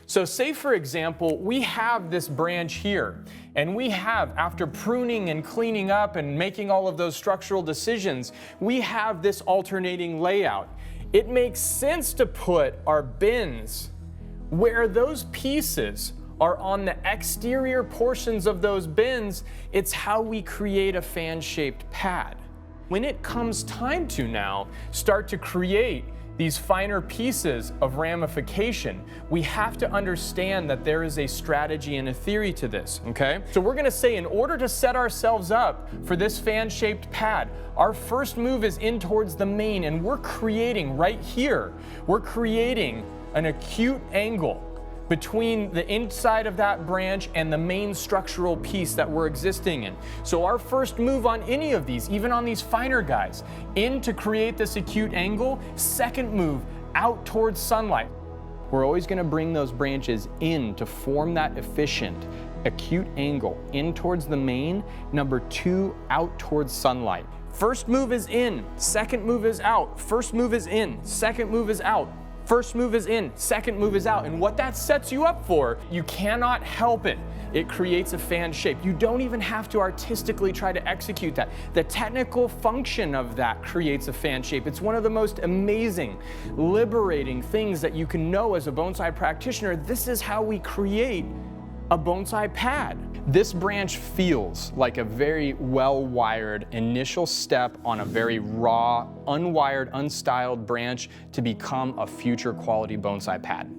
So say, for example, we have this branch here, and we have, after pruning and cleaning up and making all of those structural decisions, we have this alternating layout. It makes sense to put our bins where those pieces are on the exterior portions of those bins. It's how we create a fan-shaped pad. When it comes time to now start to create these finer pieces of ramification, we have to understand that there is a strategy and a theory to this, okay? So we're gonna say, in order to set ourselves up for this fan-shaped pad, our first move is in towards the main, and we're creating right here, we're creating an acute angle between the inside of that branch and the main structural piece that we're existing in. So our first move on any of these, even on these finer guys, in to create this acute angle. Second move, out towards sunlight. We're always gonna bring those branches in to form that efficient, acute angle in towards the main. Number two, out towards sunlight. First move is in, second move is out. First move is in, second move is out. First move is in, second move is out. And what that sets you up for, you cannot help it. It creates a fan shape. You don't even have to artistically try to execute that. The technical function of that creates a fan shape. It's one of the most amazing, liberating things that you can know as a bonsai practitioner. This is how we create a bonsai pad. This branch feels like a very well-wired initial step on a very raw, unwired, unstyled branch to become a future quality bonsai pad.